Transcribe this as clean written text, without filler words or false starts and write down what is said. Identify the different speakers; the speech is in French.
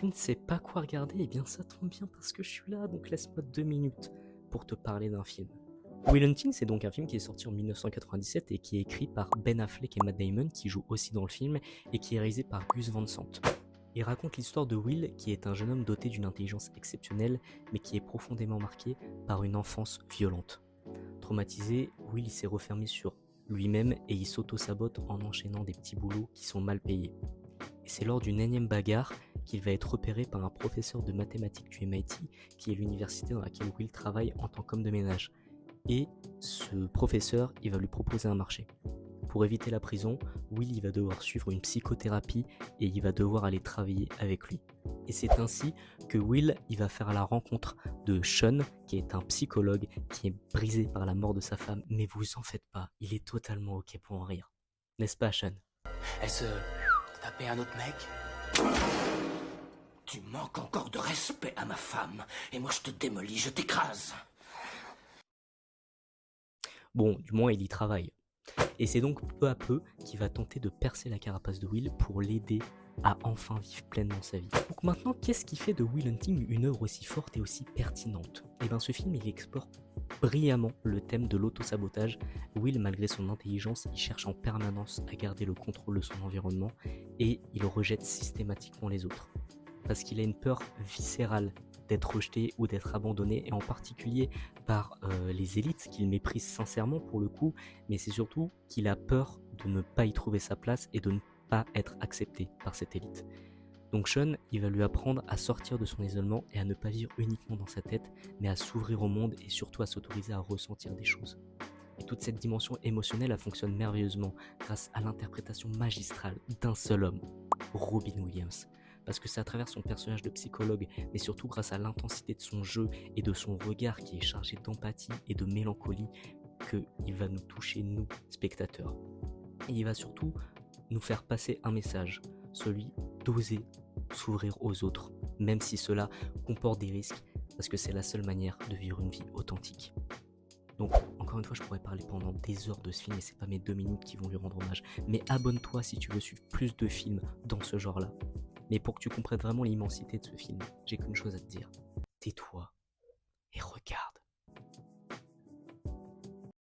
Speaker 1: tu ne sais pas quoi regarder, eh bien ça tombe bien parce que je suis là, donc laisse-moi 2 minutes pour te parler d'un film. Will Hunting, c'est donc un film qui est sorti en 1997 et qui est écrit par Ben Affleck et Matt Damon, qui jouent aussi dans le film, et qui est réalisé par Gus Van Sant. Il raconte l'histoire de Will, qui est un jeune homme doté d'une intelligence exceptionnelle, mais qui est profondément marqué par une enfance violente. Traumatisé, Will s'est refermé sur lui-même et il s'auto-sabote en enchaînant des petits boulots qui sont mal payés. Et c'est lors d'une énième bagarre qu'il va être repéré par un professeur de mathématiques du MIT, qui est l'université dans laquelle Will travaille en tant qu'homme de ménage. Et ce professeur, il va lui proposer un marché. Pour éviter la prison, Will il va devoir suivre une psychothérapie et il va devoir aller travailler avec lui. Et c'est ainsi que Will il va faire la rencontre de Sean, qui est un psychologue qui est brisé par la mort de sa femme. Mais vous en faites pas, il est totalement ok pour en rire. N'est-ce pas, Sean?
Speaker 2: Elle se tapait un autre mec?
Speaker 3: Tu manques encore de respect à ma femme, et moi je te démolis, je t'écrase.
Speaker 1: Bon, du moins il y travaille. Et c'est donc peu à peu qu'il va tenter de percer la carapace de Will pour l'aider à enfin vivre pleinement sa vie. Donc maintenant, qu'est-ce qui fait de Will Hunting une œuvre aussi forte et aussi pertinente? Et bien ce film, il explore brillamment le thème de l'autosabotage. Will, malgré son intelligence, il cherche en permanence à garder le contrôle de son environnement et il rejette systématiquement les autres. Parce qu'il a une peur viscérale d'être rejeté ou d'être abandonné, et en particulier par les élites qu'il méprise sincèrement pour le coup, mais c'est surtout qu'il a peur de ne pas y trouver sa place et de ne pas être accepté par cette élite. Donc Sean, il va lui apprendre à sortir de son isolement et à ne pas vivre uniquement dans sa tête, mais à s'ouvrir au monde et surtout à s'autoriser à ressentir des choses. Et toute cette dimension émotionnelle, elle fonctionne merveilleusement grâce à l'interprétation magistrale d'un seul homme, Robin Williams. Parce que c'est à travers son personnage de psychologue, mais surtout grâce à l'intensité de son jeu et de son regard qui est chargé d'empathie et de mélancolie, qu'il va nous toucher, nous, spectateurs. Et il va surtout nous faire passer un message, celui d'oser s'ouvrir aux autres, même si cela comporte des risques, parce que c'est la seule manière de vivre une vie authentique. Donc, encore une fois, je pourrais parler pendant des heures de ce film et c'est pas mes 2 minutes qui vont lui rendre hommage. Mais abonne-toi si tu veux suivre plus de films dans ce genre-là. Mais pour que tu comprennes vraiment l'immensité de ce film, j'ai qu'une chose à te dire. Tais-toi et regarde.